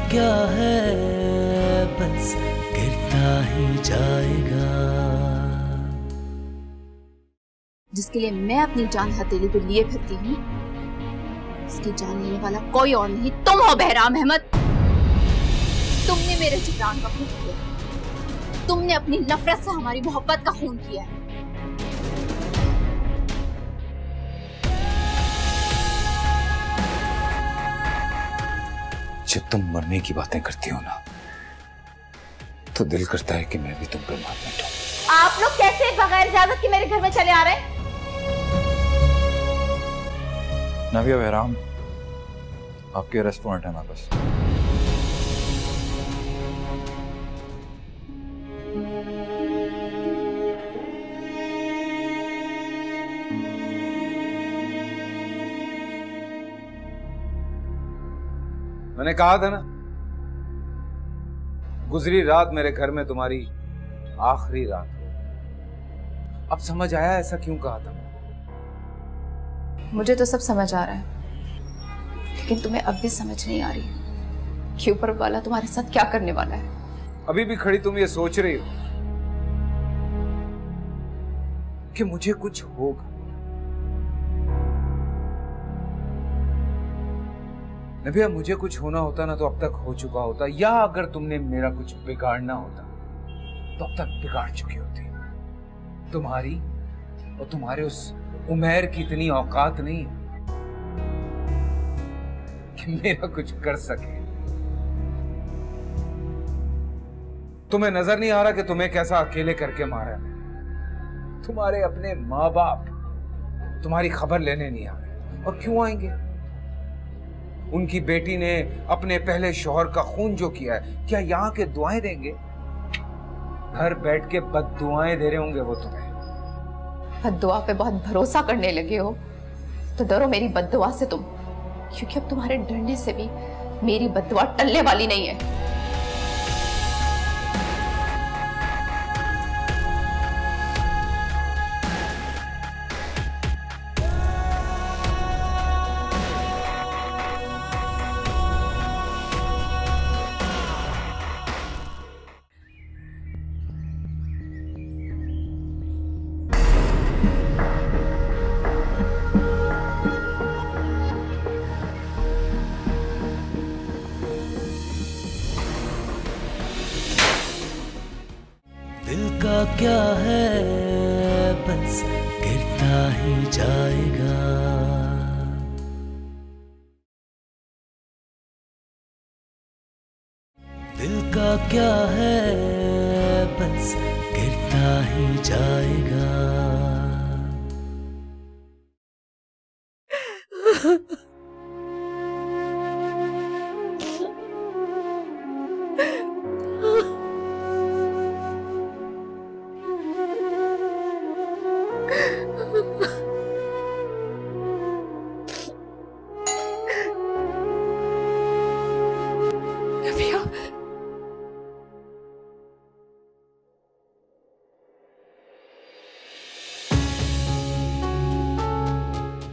क्या है बस गिरता ही जाएगा। जिसके लिए मैं अपनी जान हथेली पे लिए फिरती हूँ, उसकी जान लेने वाला कोई और नहीं, तुम हो बहराम अहमद। तुमने मेरे जिब्रान का खून किया, तुमने अपनी नफरत से हमारी मोहब्बत का खून किया है। जब तुम मरने की बातें करती हो ना, तो दिल करता है कि मैं भी तुम पे मार बैठूं। आप लोग कैसे बगैर इजाजत के मेरे घर में चले आ रहे हैं? नविया बहराम, आपके अरेस्ट वारंट है हमारे पास। मैंने कहा था ना, गुजरी रात मेरे घर में तुम्हारी आखिरी रात हो। अब समझ आया ऐसा क्यों कहा था मैंने? मुझे तो सब समझ आ रहा है, लेकिन तुम्हें अब भी समझ नहीं आ रही कि ऊपर वाला तुम्हारे साथ क्या करने वाला है। अभी भी खड़ी तुम ये सोच रही हो कि मुझे कुछ होगा। नबिया, मुझे कुछ होना होता ना तो अब तक हो चुका होता, या अगर तुमने मेरा कुछ बिगाड़ना होता तो अब तक बिगाड़ चुकी होती। तुम्हारी और तुम्हारे उस उमैर की इतनी औकात नहीं है कि मेरा कुछ कर सके। तुम्हें नजर नहीं आ रहा कि तुम्हें कैसा अकेले करके मारा है मैंने? तुम्हारे अपने माँ बाप तुम्हारी खबर लेने नहीं आ रहे, और क्यों आएंगे? उनकी बेटी ने अपने पहले शौहर का खून जो किया है, क्या यहाँ के दुआएं देंगे? घर बैठ के बद्दुआएं दे रहे होंगे वो तुम्हें। बद्दुआ पे बहुत भरोसा करने लगे हो तो डरो मेरी बद्दुआ से तुम, क्योंकि अब तुम्हारे डरने से भी मेरी बद्दुआ टलने वाली नहीं है। दिल का क्या है बस गिरता ही जाएगा। दिल का क्या है बस गिरता ही जाएगा।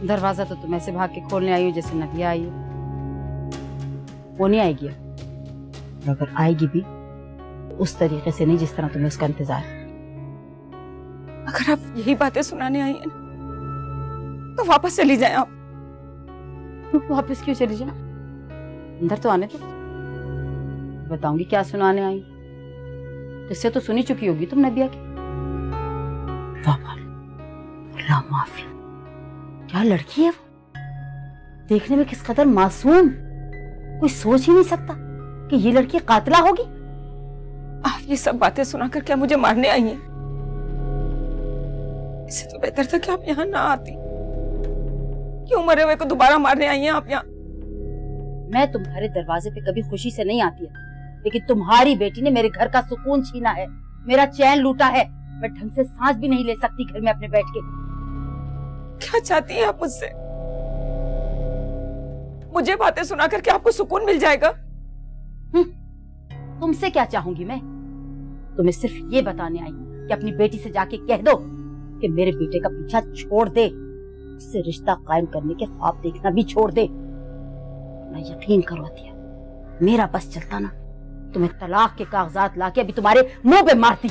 दरवाजा तो तुम ऐसे भाग के खोलने आई हो जैसे नदिया आई हो। वो नहीं आएगी, और अगर आएगी भी तो उस तरीके से नहीं जिस तरह तुम्हें उसका इंतजार। अगर आप यही बातें सुनाने आई हैं तो वापस चली जाएं आप। वापस क्यों चली जाए? अंदर तो आने दो, बताऊंगी क्या सुनाने आई। इससे तो सुनी चुकी होगी तुम नदिया की। माफी, क्या लड़की है वो, देखने में किस कदर मासूम। कोई सोच ही नहीं सकता कि ये लड़की कातिला होगी। आप ये सब बातें सुनाकर क्या मुझे मारने आई हैं? इससे तो बेहतर था कि आप यहाँ ना आती। क्यों मरे हुए को दोबारा मारने आई हैं आप यहाँ? मैं तुम्हारे दरवाजे पे कभी खुशी से नहीं आती है, लेकिन तुम्हारी बेटी ने मेरे घर का सुकून छीना है, मेरा चैन लूटा है। मैं ढंग से सांस भी नहीं ले सकती घर में अपने बैठ के। क्या चाहती हैं आप मुझसे? मुझे बातें सुनाकर के आपको सुकून मिल जाएगा? तुमसे क्या चाहूंगी मैं? तुम्हें सिर्फ ये बताने आई हूँ कि अपनी बेटी से जाके कह दो कि मेरे बेटे का पीछा छोड़ दे, उससे रिश्ता कायम करने के ख्वाब देखना भी छोड़ दे। मैं यकीन करो अतिया, मेरा बस चलता ना तो मैं तलाक के कागजात लाके अभी तुम्हारे मुंह पे मारती।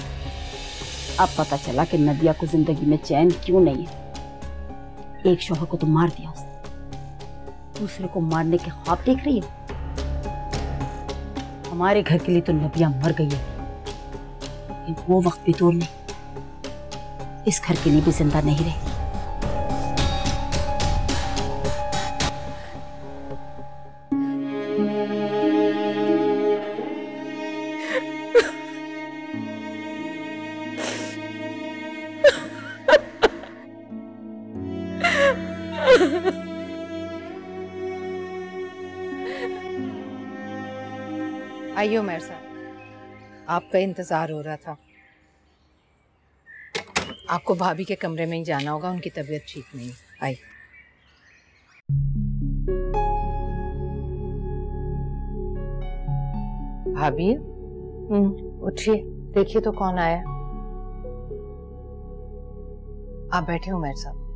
अब पता चला कि नदिया को जिंदगी में चैन क्यों नहीं है। एक शौहर को तो मार दिया उसने, दूसरे को मारने के ख्वाब देख रही है। हमारे घर के लिए तो नदिया मर गई है, लेकिन वो वक्त भी दूर नहीं, इस घर के लिए भी जिंदा नहीं रही। आइए उमर साहब, आपका इंतजार हो रहा था। आपको भाभी के कमरे में ही जाना होगा, उनकी तबीयत ठीक नहीं। आइए। भाभी उठिए, देखिए तो कौन आया। आप बैठे उमर साहब।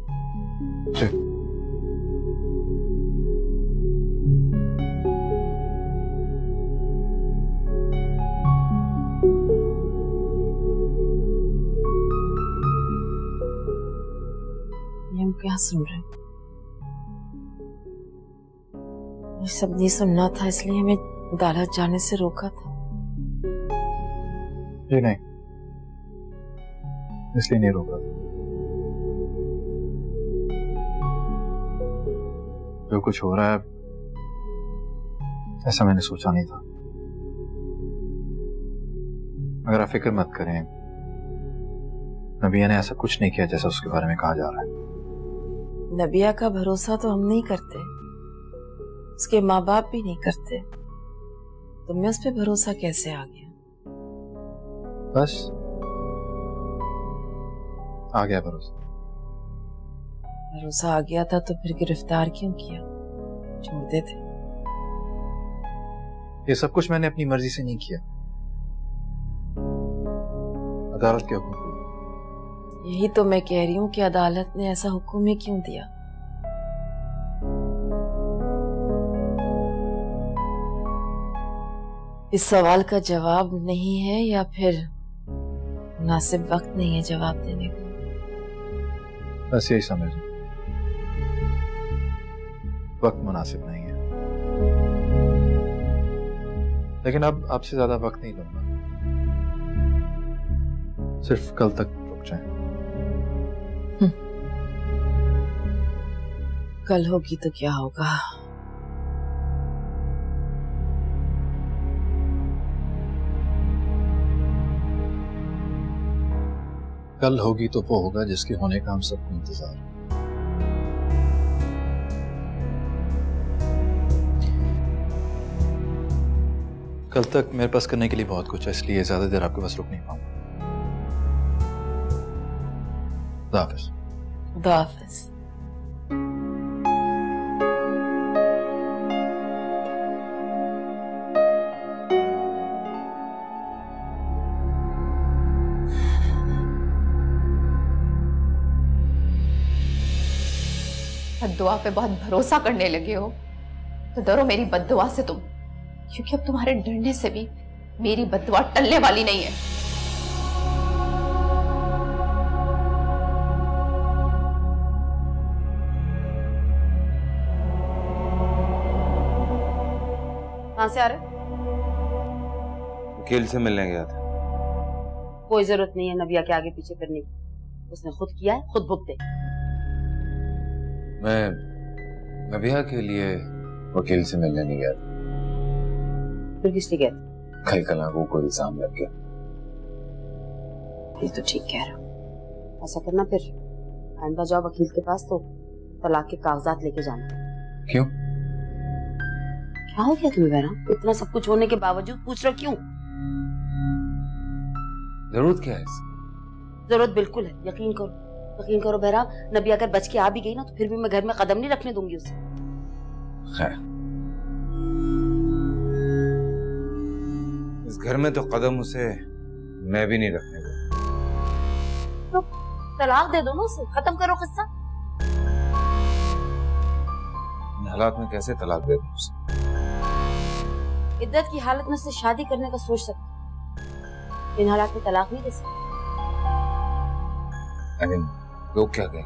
क्या सुन रहे? ये सब नहीं सुनना था, इसलिए हमें अदालत जाने से रोका था। जी नहीं, इसलिए नहीं रोका था। जो कुछ हो रहा है ऐसा मैंने सोचा नहीं था। मगर आप फिक्र मत करें, नबिया ने ऐसा कुछ नहीं किया जैसा उसके बारे में कहा जा रहा है। नबिया का भरोसा तो हम नहीं करते, उसके माँ बाप भी नहीं करते, तुम्हें उस पे भरोसा कैसे आ गया? बस आ गया भरोसा। भरोसा आ गया था तो फिर गिरफ्तार क्यों किया? छोड़ देते। ये सब कुछ मैंने अपनी मर्जी से नहीं किया, अदालत के हुक्म। यही तो मैं कह रही हूँ कि अदालत ने ऐसा हुक्म ही क्यों दिया? इस सवाल का जवाब नहीं है या फिर मुनासिब वक्त नहीं है जवाब देने का? बस यही समझ, वक्त मुनासिब नहीं है। लेकिन अब आपसे ज्यादा वक्त नहीं लूंगा, सिर्फ कल तक रुक जाएं। कल होगी तो क्या होगा? कल होगी तो वो होगा जिसके होने का हम सबको इंतजार है। कल तक मेरे पास करने के लिए बहुत कुछ है, इसलिए ज्यादा देर आपके पास रुक नहीं पाऊंगा। खुदा हाफिज। खुदा हाफिज। दुआ पे बहुत भरोसा करने लगे हो तो डरो मेरी बद्दुआ से तुम, क्योंकि अब तुम्हारे डरने से भी मेरी बद्दुआ टलने वाली नहीं है। कहां से आ रहे? वकील से मिलने गया था। कोई जरूरत नहीं है नबिया के आगे पीछे फिरने की, उसने खुद किया है, खुद भुगते। मैं नबिया के लिए वकील से मिलने नहीं गया था। फिर किस लिए गए? कल कलांगू को इल्जाम लग गया। ये तो ठीक कह रहा हूँ। ऐसा करना, फिर आइंदा जाओ वकील के पास तो तलाक के कागजात लेके जाना। क्यों? क्या हो गया तुम्हें बहरा? इतना सब कुछ होने के बावजूद पूछ रहे हो क्यों? जरूरत क्या है इसकी? जरूरत बिल्कुल है, यकीन करो। यकीन करो बहरा, नबी अगर बच के आ भी गई ना तो फिर भी मैं घर में कदम नहीं रखने दूंगी उसे। खैर, इस घर में तो कदम उसे मैं भी नहीं रखने दूंगा। तो तलाक दे दो ना उसे, खत्म करो किस्सा। इन हालात में कैसे तलाक दे दूं उसे? इद्दत की हालत में उससे शादी करने का सोच सकती, इन हालात में तलाक नहीं दे सकती। लोग क्या कहें?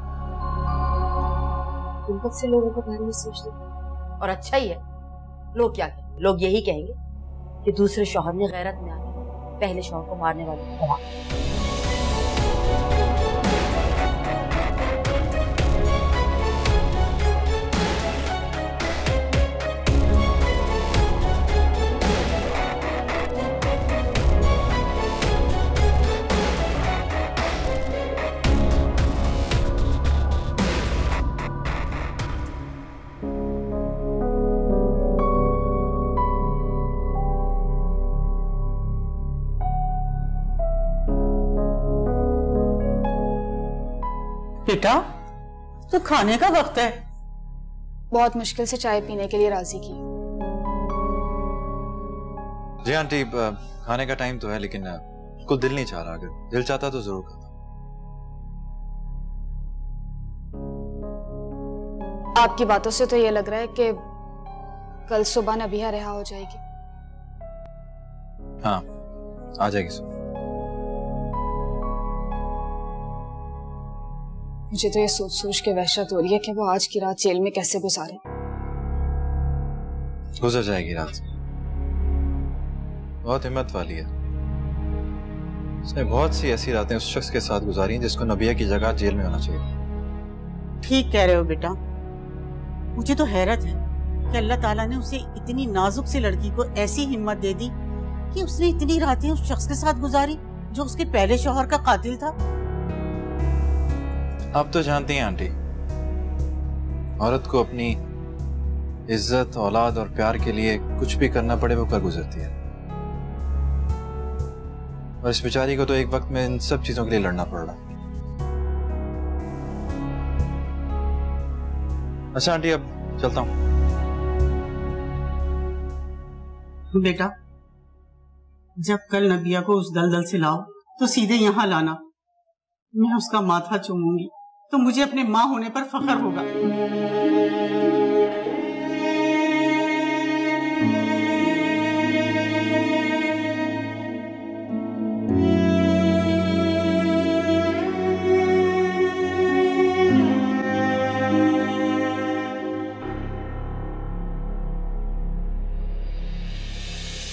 तुम कब से लोगों के बारे में सोचते? और अच्छा ही है, लोग क्या कहेंगे? लोग यही कहेंगे कि दूसरे शौहर ने गैरत में आके पहले शौहर को मारने वाले को हरा। बेटा, तो खाने का वक्त है। बहुत मुश्किल से चाय पीने के लिए राजी की। जी आंटी, खाने का टाइम तो है, लेकिन कुछ दिल नहीं चाह रहा। अगर दिल चाहता तो जरूर खाता। आपकी बातों से तो ये लग रहा है कि कल सुबह नबिया रिहा हो जाएगी। हाँ, आ जाएगी सुबह। मुझे तो ये सोच सोच के वहशत हो रही है कि वो आज की रात जेल में कैसे गुजारे। गुजर जाएगी रात, बहुत हिम्मत वाली है। उसने बहुत सी ऐसी रातें उस शख्स के साथ गुजारी हैं जिसको नबिया की जगह जेल में होना चाहिए। ठीक कह रहे हो बेटा। मुझे तो हैरत है कि अल्लाह ताला ने उसे इतनी नाजुक सी लड़की को ऐसी हिम्मत दे दी कि उसने इतनी रातें उस शख्स के साथ गुजारी जो उसके पहले शौहर का कातिल था। आप तो जानती हैं आंटी, औरत को अपनी इज्जत, औलाद और प्यार के लिए कुछ भी करना पड़े वो कर गुजरती है। और इस बेचारी को तो एक वक्त में इन सब चीजों के लिए लड़ना पड़ रहा। अच्छा आंटी, अब चलता हूं। बेटा, जब कल नबिया को उस दलदल से लाओ तो सीधे यहाँ लाना। मैं उसका माथा चूमूंगी तो मुझे अपने माँ होने पर फख्र होगा।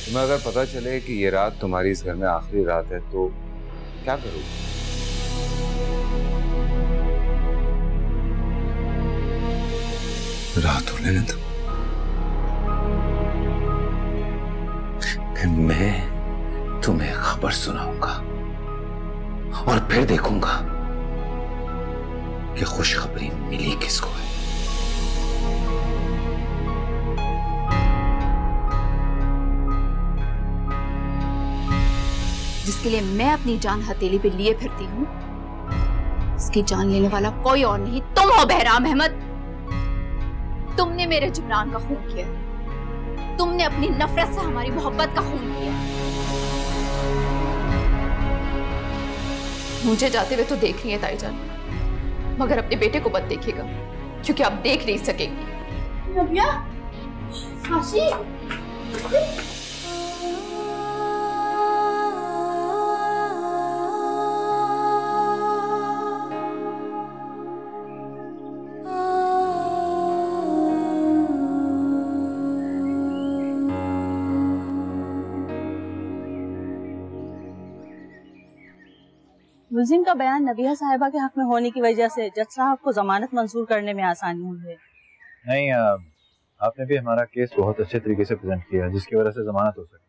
तुम्हें अगर पता चले कि ये रात तुम्हारी इस घर में आखिरी रात है तो क्या करोगे? रात हो लेने दो, फिर मैं तुम्हें खबर सुनाऊंगा और फिर देखूंगा कि खुशखबरी मिली किसको है। जिसके लिए मैं अपनी जान हथेली पे लिए फिरती हूँ, उसकी जान लेने वाला कोई और नहीं, तुम हो बहराम अहमद। तुमने मेरे जिब्रान का खून किया, तुमने अपनी नफरत से हमारी मोहब्बत का खून किया। मुझे जाते हुए तो देख रही है ताईजान, मगर अपने बेटे को मत देखिएगा, क्योंकि आप देख नहीं सकेंगी। नबिया, खाशी। मुलजिम का बयान नबिया साहिबा के हक में होने की वजह से जज साहब को जमानत मंजूर करने में आसानी हुई है। नहीं, आपने भी हमारा केस बहुत अच्छे तरीके से प्रेजेंट किया, जिसकी वजह से जमानत हो सके।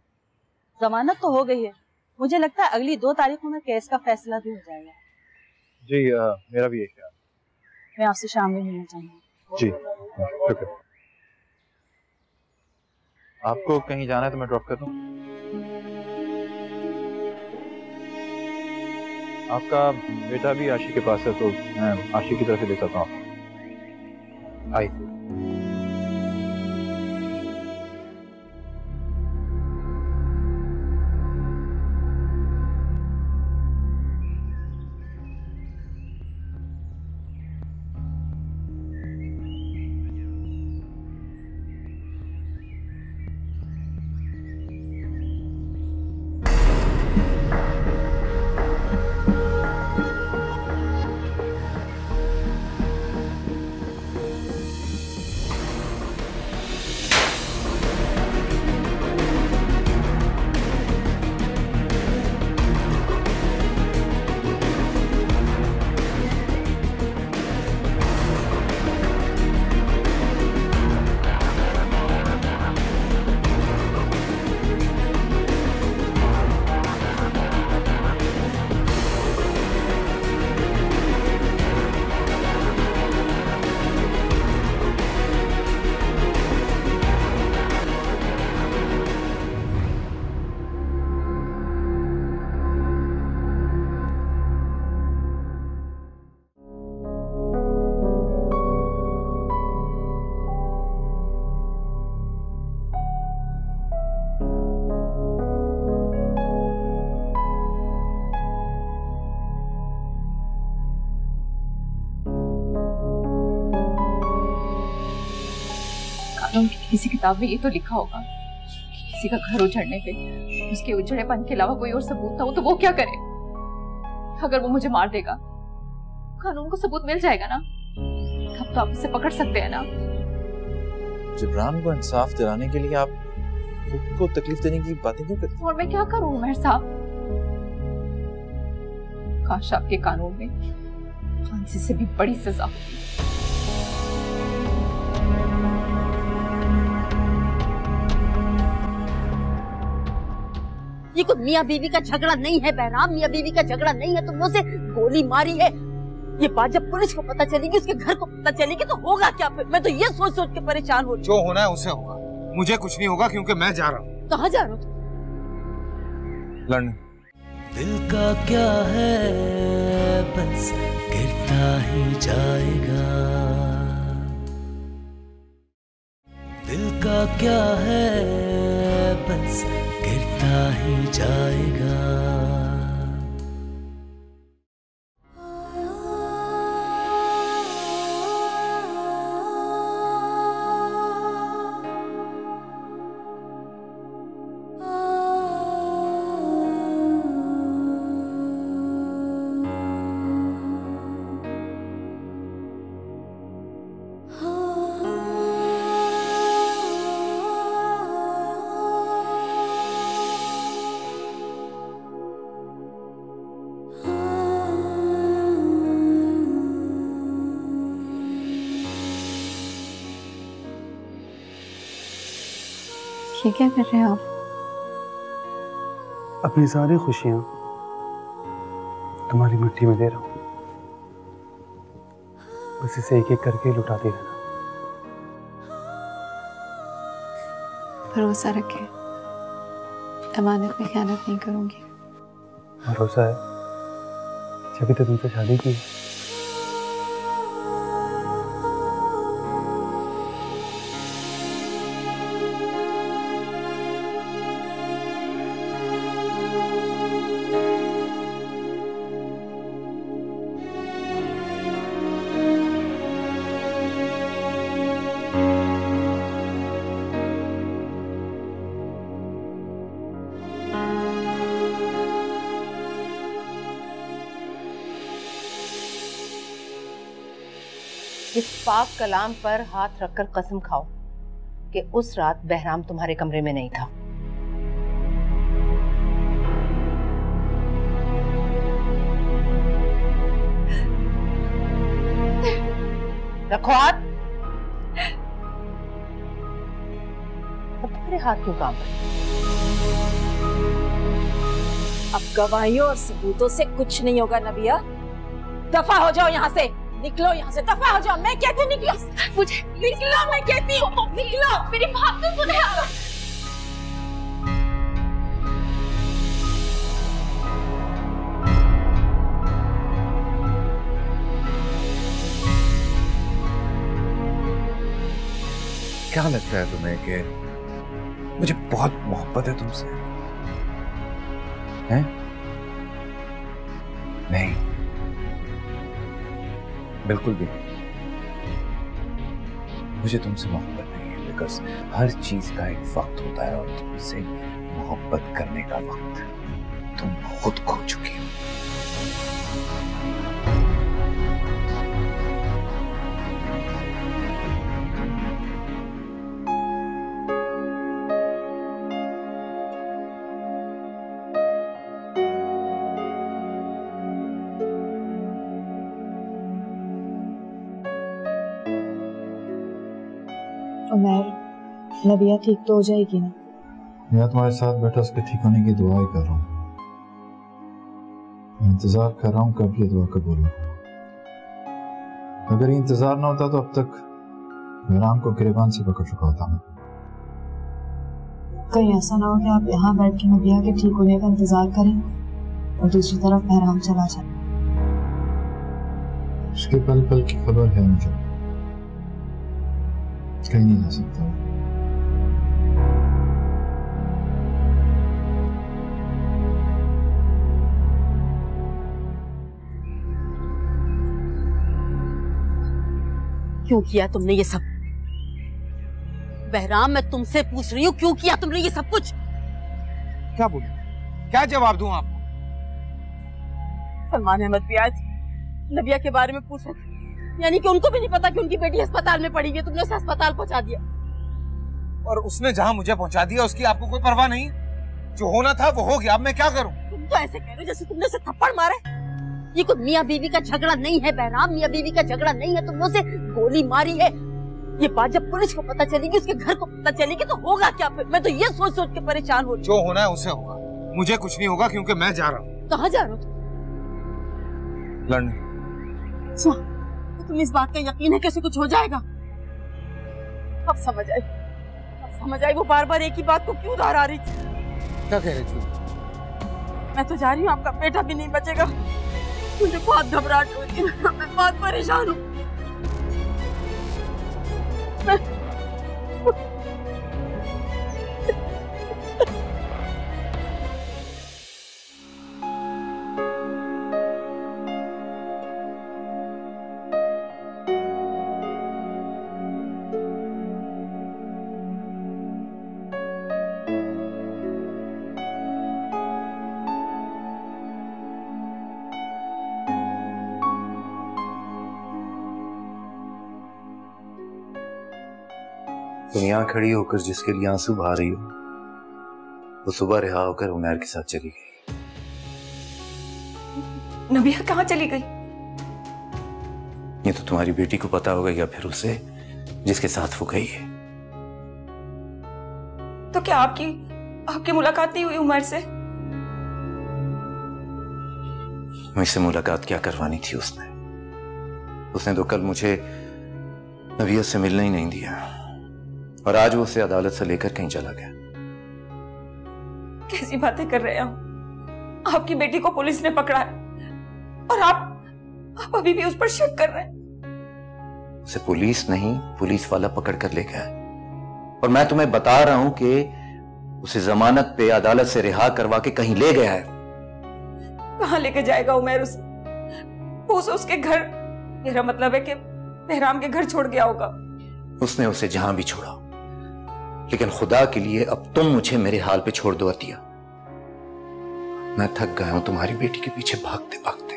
जमानत तो हो गई है, मुझे लगता है अगली 2 तारीखों में केस का फैसला भी हो जाएगा। जी, मेरा भी यही ख्याल। मैं आपसे शाम में मिलना चाहूँगी। जी, शुक्रिया। आपको कहीं जाना है तो मैं ड्रॉप कर दूं? आपका बेटा भी आशी के पास है तो मैं आशी की तरफ ही ले सकता हूँ। आइए। उनकी किसी किताब में ये तो लिखा होगा कि किसी का घर उजड़ने पे उसके उजड़ेपन के अलावा कोई और सबूत ना हो तो वो क्या करे? अगर वो मुझे मार देगा, कानून को सबूत मिल जाएगा ना, तब तो आप उसे पकड़ सकते हैं ना। जिब्रान को इंसाफ दिलाने के लिए आप खुद को तकलीफ देने की बातें क्यों करते हैं? और मैं क्या करूं उमर साहब? काश आपके कानून में फांसी से भी बड़ी सजा होती। ये कोई मियाँ बीवी का झगड़ा नहीं है बहराम, मियाँ बीवी का झगड़ा नहीं है। तुमने उसे गोली मारी है। ये बात जब पुलिस को पता चलेगी, उसके घर को पता चलेगी तो होगा क्या फिर? मैं तो ये सोच सोच के परेशान हूँ। जो होना है उसे होगा, मुझे कुछ नहीं होगा क्योंकि मैं जा रहा हूँ। कहाँ जा रहा हूँ? लड़ने। दिल का क्या है बस गिरता ही जाएगा, दिल का क्या है बस गिरता ही जाएगा। ये क्या कर रहे हैं आप? अपनी सारी खुशियां तुम्हारी मिट्टी में दे रहा हूं, बस इसे एक एक करके लुटाते रहना। भरोसा रखें, अमानत में ख़यानत नहीं करूंगी। भरोसा है, जब तो तुमसे शादी की। इस पाक कलाम पर हाथ रखकर कसम खाओ कि उस रात बहराम तुम्हारे कमरे में नहीं था। रखो हाथ। अब तुम्हारे हाथ क्यों काम कर? अब गवाहियों और सबूतों से कुछ नहीं होगा नबिया। दफा हो जाओ यहाँ से, निकलो यहाँ से, दफा हो जाओ। मैं कहती हूँ निकलो, मुझे निकलो, मैं कहती हूँ निकलो। मेरी बात तो सुने। क्या लगता है तुम्हें कि मुझे बहुत मोहब्बत है तुमसे? हैं? नहीं, बिल्कुल भी नहीं। मुझे तुमसे मोहब्बत नहीं है, बिकॉज हर चीज का एक वक्त होता है और तुमसे मोहब्बत करने का वक्त तुम खुद खो चुकी हो। उमर, नबिया ठीक तो हो जाएगी ना? मैं तुम्हारे साथ बैठा उसके ठीक होने की दुआ ही कर रहा हूँ। इंतजार कर रहा हूँ कब ये दुआ कबूल हो। अगर ये इंतजार ना होता तो अब तक बहराम को गिरबान से पकड़ चुका होता मैं। कहीं ऐसा ना हो कि आप यहाँ बैठ के नबिया के ठीक होने का इंतजार करें और दूसरी तरफ बहराम चला जाए। उसके पल पल की खबर है मुझे, कहीं नहीं जा सकता। क्यों किया तुमने ये सब? बहराम, मैं तुमसे पूछ रही हूँ क्यों किया तुमने ये सब कुछ? क्या बोलूं, क्या जवाब दूं आपको? सलमान अहमद भी आज नबिया के बारे में पूछ रहे थे, यानी कि उनको भी नहीं पता कि उनकी बेटी अस्पताल में पड़ी हुई है, तुमने उसे अस्पताल पहुंचा दिया। और उसने जहां मुझे पहुंचा दिया उसकी आपको कोई परवाह नहीं? जो होना था वो हो गया, अब मैं क्या करूं? तुम तो ऐसे कह रहे हो जैसे तुमने उसे थप्पड़ मारा है। ये कोई मियाँ बीवी का झगड़ा नहीं है बहराम, मियाँ बीवी का झगड़ा नहीं है, तुमने उसे गोली मारी है। ये बात जब पुलिस को पता चलेगी, उसके घर को पता चलेगी तो होगा क्या फिर? मैं तो ये सोच सोच के परेशान हो रही हूँ। जो होना है उसे होगा, मुझे कुछ नहीं होगा क्योंकि मैं जा रहा हूँ। कहाँ जा रहे हो? लड़ने। तो तुम्हें इस बात का यकीन है कि उसे कुछ हो जाएगा? अब समझ आई वो बार बार एक ही बात को क्यों दोहरा रही थी। क्या कह रही थी? मैं तो जा रही हूँ, आपका बेटा भी नहीं बचेगा। मुझे बहुत घबराहट हो रही है, मैं बहुत परेशान हूँ। तुम यहाँ खड़ी होकर जिसके लिए आंसू बहा रही हो, वो सुबह रिहा होकर उमैर के साथ चली गई। नबिया कहाँ चली गई? ये तो तुम्हारी बेटी को पता होगा या फिर उसे जिसके साथ वो गई है। तो क्या आपकी मुलाकात नहीं हुई उमर से? मुझसे मुलाकात क्या करवानी थी उसने तो कल मुझे नबिया से मिलने ही नहीं दिया और आज वो उसे अदालत से लेकर कहीं चला गया। कैसी बातें कर रहे हैं आप? आपकी बेटी को पुलिस ने पकड़ा है और आप अभी भी उस पर शक कर रहे हैं। उसे पुलिस नहीं, पुलिस वाला पकड़ कर ले गया है और मैं तुम्हें बता रहा हूं कि उसे जमानत पे अदालत से रिहा करवा के कहीं ले गया है। कहां लेके जाएगा उमैर उसे? उसके घर, मेरा मतलब है कि बहराम के घर छोड़ गया होगा। उसने उसे जहां भी छोड़ा, लेकिन खुदा के लिए अब तुम मुझे मेरे हाल पे छोड़ दो अतिया। मैं थक गया हूं तुम्हारी बेटी के पीछे भागते भागते।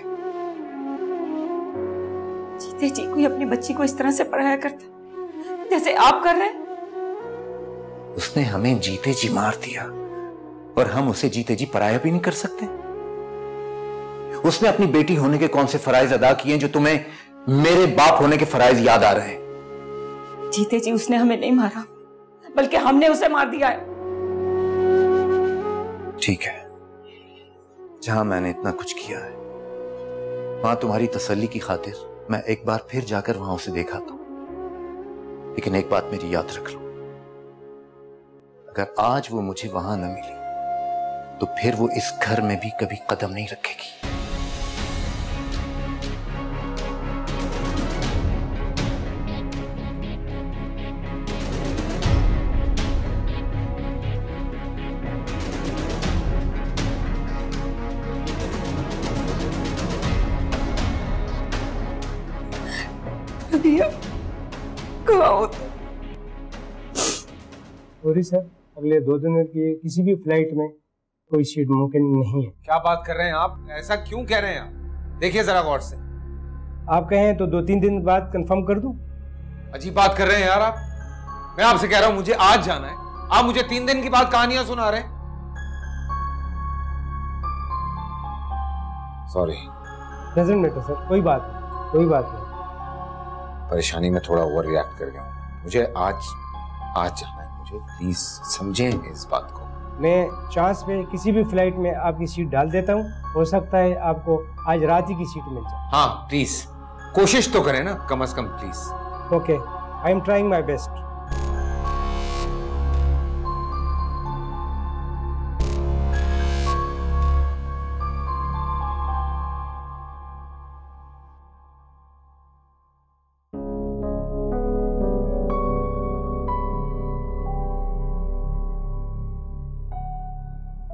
जीते जी कोई अपनी बच्ची को इस तरह से पराया करता जैसे आप कर रहे हैं? उसने हमें जीते जी मार दिया और हम उसे जीते जी पराया भी नहीं कर सकते। उसने अपनी बेटी होने के कौन से फराइज अदा किए जो तुम्हें मेरे बाप होने के फराइज याद आ रहे हैं? जीते जी उसने हमें नहीं मारा, बल्कि हमने उसे मार दिया है। ठीक है, जहां मैंने इतना कुछ किया है वहां तुम्हारी तसल्ली की खातिर मैं एक बार फिर जाकर वहां उसे देखा था। लेकिन एक बात मेरी याद रख लो, अगर आज वो मुझे वहां न मिली तो फिर वो इस घर में भी कभी कदम नहीं रखेगी। सॉरी सर, अगले 2 दिनों की किसी भी फ्लाइट में कोई सीट मुमकिन नहीं है। क्या बात कर रहे हैं आप? ऐसा क्यों कह रहे हैं आप? देखिए जरा गौर से। आप कहें तो 2-3 दिन बाद कंफर्म कर दूं। अजीब बात कर रहे हैं यार आप। मैं आपसे कह रहा हूं मुझे आज जाना है, आप मुझे 3 दिन की बाद कहानियां सुना रहे हैं। सॉरी। डजंट मैटर सर, कोई बात नहीं। परेशानी में थोड़ा ओवर रिएक्ट कर गया हूं। मुझे आज जाना है, मुझे प्लीज समझें इस बात को। मैं चांस पे किसी भी फ्लाइट में आपकी सीट डाल देता हूँ, हो सकता है आपको आज रात ही की सीट मिल जाए। हाँ प्लीज कोशिश तो करें ना कम से come please. Okay, I am trying my best.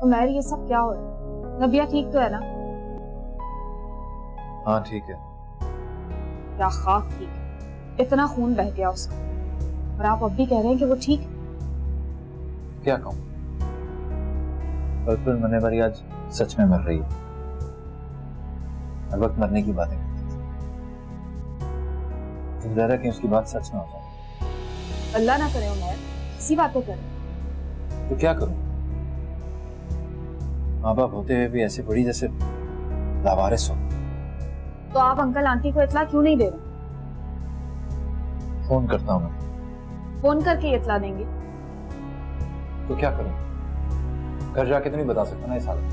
Umair, ये सब क्या हो रहा है? नबिया ठीक तो है ना? हाँ ठीक है। क्या खाक ठीक है, इतना खून बह गया उसका। और आप अब भी कह रहे हैं कि वो ठीक। क्या कहूँ, कल मरने वाली आज सच में मर रही है। हर वक्त मरने की बातें करती थी, डर है कि उसकी बात सच में हो जाए। अल्लाह ना करे उमर, ऐसी बातें करें। तो क्या करूं, माँ बाप होते हुए भी ऐसे बड़ी जैसे लावारिस हो। तो आप अंकल आंटी को इत्ला क्यों नहीं दे रहे? फोन करता हूँ मैं। फोन करके इत्ला देंगे तो क्या करूं, घर जाके तो नहीं बता सकता ना इस हालत में।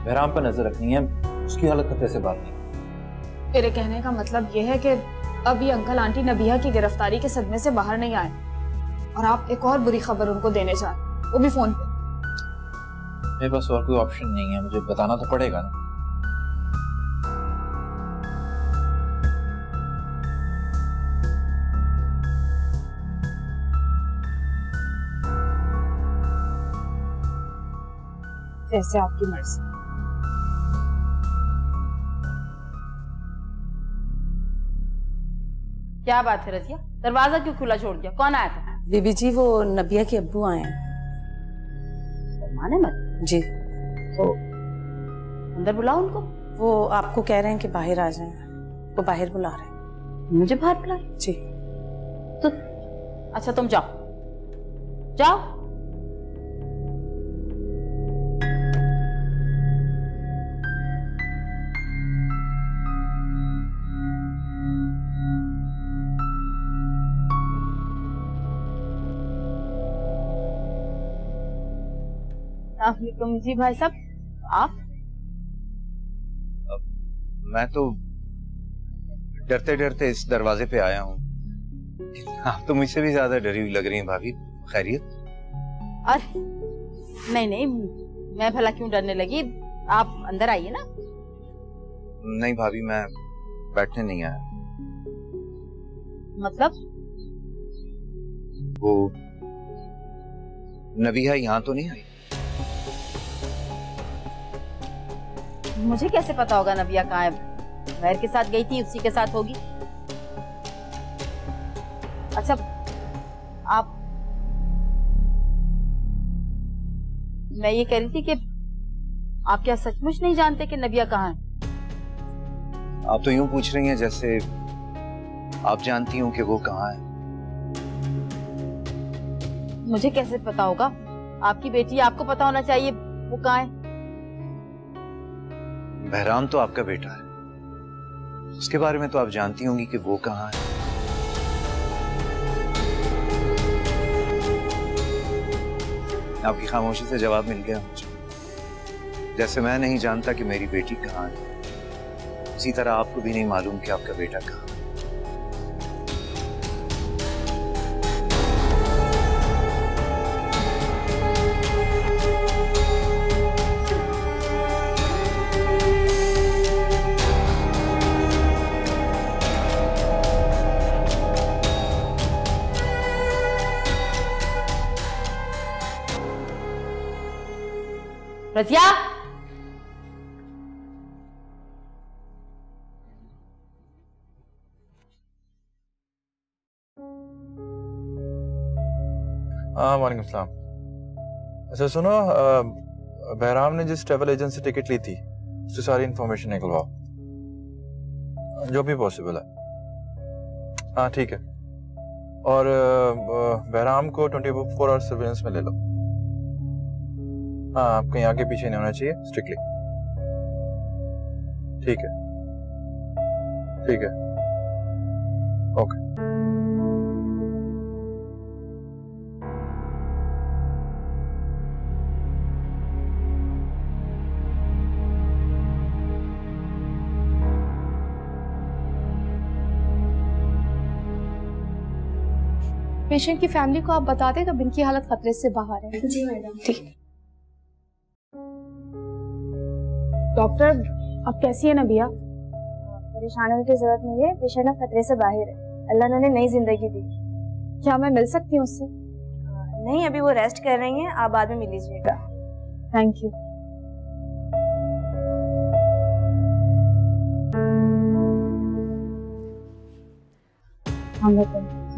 बहराम पर नजर रखनी है, उसकी हालत खतरे से बात नहीं। मेरे कहने का मतलब यह है कि अभी अंकल आंटी नबिया की गिरफ्तारी के सदमे से बाहर नहीं आए और आप एक और बुरी खबर उनको देने जा रहे, वो भी फोन पे। मेरे पास और कोई ऑप्शन नहीं है, मुझे बताना तो पड़ेगा ना। जैसे आपकी मर्जी। क्या बात है रजिया, दरवाजा क्यों खुला छोड़ दिया? कौन आया था? बीबी जी, वो नबिया के अब्बू आए हैं। माने मत जी। तो अंदर बुलाओ उनको। वो आपको कह रहे हैं कि बाहर आ जाएं, वो बाहर बुला रहे हैं। मुझे बाहर बुला? जी। तो अच्छा तुम जाओ जाओ। जी भाई साहब, आप? मैं तो डरते डरते इस दरवाजे पे आया हूँ। आप तो मुझसे भी ज्यादा डरी हुई लग रही हैं भाभी। खैरियत? अरे नहीं नहीं, मैं भला क्यों डरने लगी, आप अंदर आइए ना। नहीं भाभी, मैं बैठने नहीं आया। मतलब? वो नबिया यहाँ तो नहीं आई? मुझे कैसे पता होगा नबिया कहाँ है? महर के साथ गई थी, उसी के साथ होगी। अच्छा आप, मैं ये कह रही थी कि आप क्या सचमुच नहीं जानते कि नबिया कहाँ है? आप तो यूं पूछ रही हैं जैसे आप जानती हो कि वो कहाँ है। मुझे कैसे पता होगा? आपकी बेटी, आपको पता होना चाहिए वो कहाँ है। बहराम तो आपका बेटा है, उसके बारे में तो आप जानती होंगी कि वो कहाँ है। आपकी खामोशी से जवाब मिल गया मुझे। जैसे मैं नहीं जानता कि मेरी बेटी कहाँ है, उसी तरह आपको भी नहीं मालूम कि आपका बेटा कहाँ है। रजिया, हाँ वालेकुम सलाम। अच्छा सुनो, बहराम ने जिस ट्रैवल एजेंट से टिकट ली थी उससे सारी इंफॉर्मेशन निकलवाओ, जो भी पॉसिबल है। हाँ ठीक है। और बहराम को 24 आवर्स सर्विलेंस में ले लो। हाँ, आप कहीं आगे पीछे नहीं होना चाहिए, स्ट्रिक्टली। ठीक है ठीक है, ओके। पेशेंट की फैमिली को आप बता दें कब इनकी हालत खतरे से बाहर है। जी मैडम। ठीक। डॉक्टर, अब कैसी है नबिया? परेशान होने की जरूरत नहीं है, पेशेंट अब खतरे से बाहर है। अल्लाह ने उन्हें नई जिंदगी दी। क्या मैं मिल सकती हूँ उससे? नहीं, अभी वो रेस्ट कर रही हैं, आप बाद में मिल लीजिएगा। Thank you.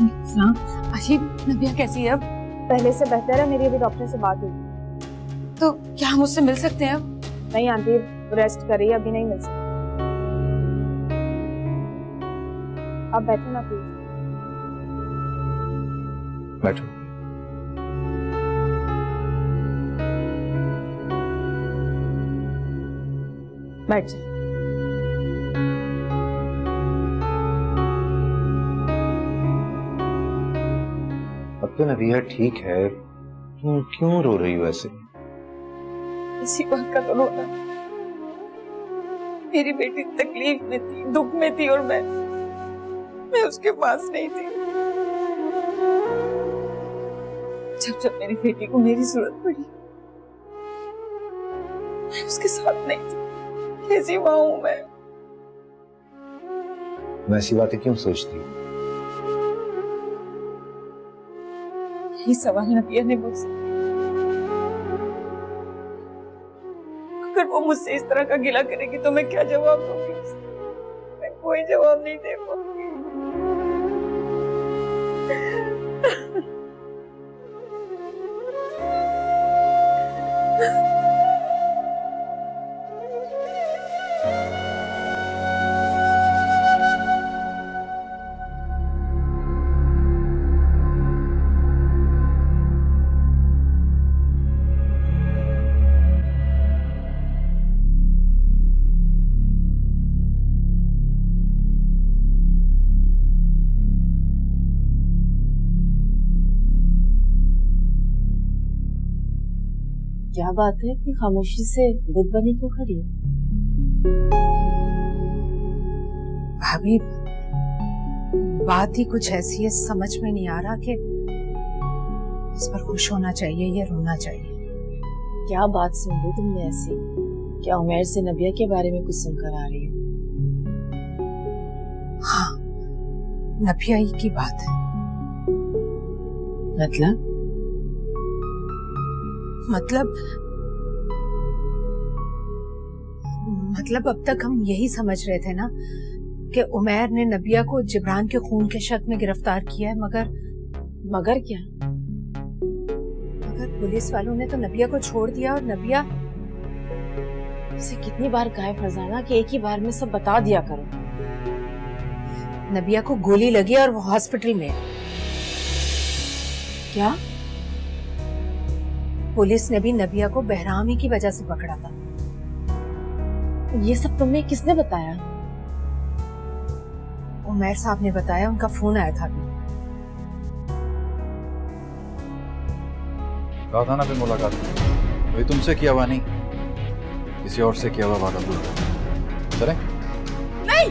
अजीब, नबिया कैसी है अब? पहले से बेहतर है, मेरी अभी डॉक्टर से बात हुई। तो क्या हम उससे मिल सकते हैं अब? नहीं आंटी, रेस्ट कर रही है, अभी नहीं मिल सकती। आप बैठो ना प्लीज। बैठो। बैठ जाओ। अब तो नबिया ठीक है, तुम क्यों रो रही हो ऐसे? इसी बात का तो रोना। मेरी बेटी तकलीफ में थी, दुख में थी, और मैं उसके पास नहीं थी। जब मेरी बेटी को मेरी जरूरत पड़ी, मैं उसके साथ नहीं थी। कैसी माँ हूं मैं? ऐसी बातें क्यों सोचती हो? यही सवाल नबिया ने मुझसे। अगर वो मुझसे इस तरह का गिला करेगी तो मैं क्या जवाब दूंगी उसे? मैं कोई जवाब नहीं दे पाऊंगी। क्या बात है, इतनी खामोशी से बुत बनी क्यों खड़ी है? भाभी, बात ही कुछ ऐसी है, समझ में नहीं आ रहा कि इस पर खुश होना चाहिए या रोना चाहिए। क्या बात सुन ली तुमने ऐसी? क्या उमैर से नबिया के बारे में कुछ सुनकर आ रही हो? हाँ, नबिया ही की बात है। मतलब अब तक हम यही समझ रहे थे ना कि उमैर ने नबिया को जिब्रान के खून के शक में गिरफ्तार किया है, मगर क्या? मगर पुलिस वालों ने तो नबिया को छोड़ दिया, और नबिया उसे कितनी बार कहा है फरजाना कि एक ही बार में सब बता दिया करो। नबिया को गोली लगी और वो हॉस्पिटल में है। क्या? पुलिस ने भी नबिया को बहरामी की वजह से पकड़ा था। ये सब तुम्हें किसने बताया? उमैर साहब ने बताया, उनका फोन आया था अभी। कहा था ना फिर मुलाकात वही तुमसे किया हुआ नहीं, किसी और से किया हुआ वादा पूरा। चले? नहीं,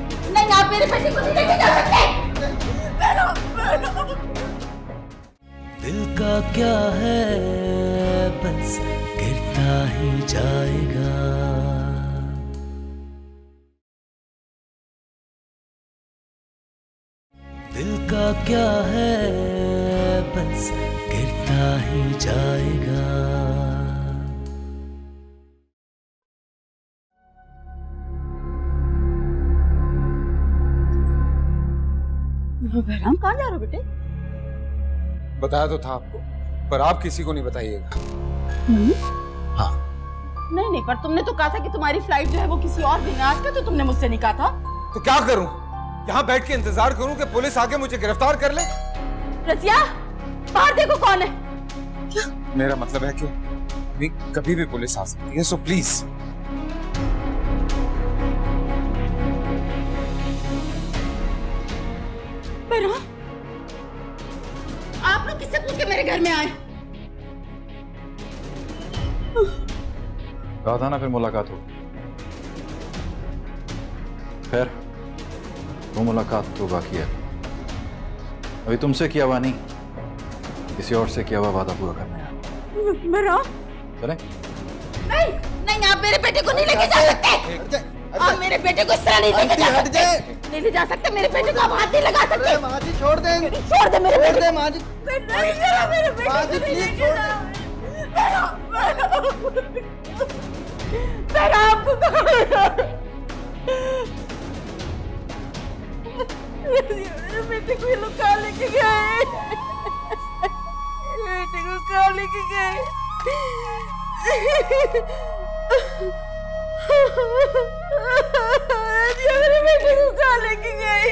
आप मेरे बेटे को नहीं लेके जा सकते। दिल का क्या है, बस गिरता ही जाएगा। दिल का क्या है, बस गिरता ही जाएगा। बहराम कहाँ जा रहे हो बेटे? बताया तो था आपको, पर आप किसी को नहीं बताइएगा। हाँ। नहीं, पर तुमने तो कहा था कि तुम्हारी फ्लाइट जो है वो किसी और दिन है। आज का तो तुमने मुझसे नहीं कहा था। तो क्या करूं? यहाँ बैठ के इंतजार करूं कि पुलिस आके मुझे गिरफ्तार कर ले? रजिया, बाहर देखो कौन है। क्या? मेरा मतलब है कि कभी भी पुलिस आ सकती है, सो प्लीज। आप लोग किससे पूछ के मेरे घर में आए? कहा था ना फिर मुलाकात हो। खैर, वो मुलाकात तो बाकी है। अभी तुमसे किया हुआ नहीं, किसी और से किया हुआ वादा पूरा करना है। मेरा? चले? नहीं, आप मेरे बेटे को नहीं लेके जा सकते। आप मेरे बेटे को इस तरह नहीं लेके जा सकते। नहीं ले जा सकते मेरे बेटे को। आप हाथ नहीं लगा सकते। माँ जी छोड़ दे मेरे बेटे को। माँ जी। नहीं मेरा मेरे बेटे को नहीं लेके जा। मेरा आपको मेरे बेटे को ये लोग कहाँ लेके गए? मेरे बेटे को कहाँ लेके गए? मेरे बेटे को कहाँ लेके गए?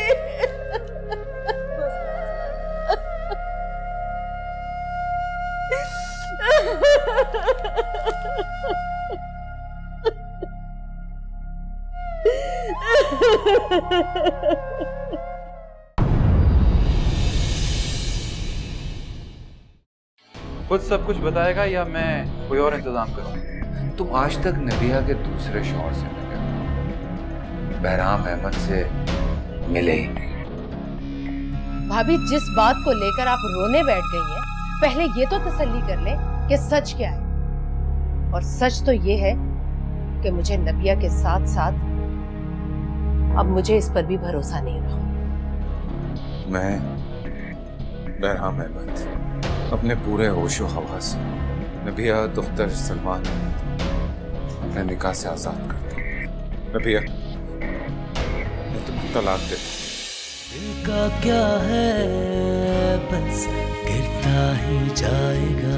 खुद सब कुछ बताएगा या मैं कोई और इंतजाम करूं? तुम आज तक नबिया के दूसरे शौहर से मिले हो, बहराम अहमद से मिले ही नहीं। भाभी, जिस बात को लेकर आप रोने बैठ गई हैं, पहले ये तो तसल्ली कर ले कि सच क्या है। और सच तो ये है कि मुझे नबिया के साथ साथ अब मुझे इस पर भी भरोसा नहीं रहा। मैं बहराम अहमद अपने पूरे होशो हवास में नबिया दुख्तर सलमान अपने निकाह से आजाद करता हूं। नबिया, मैं तुम्हें तलाक देता हूं। दिल का क्या है, बस गिरता ही जाएगा।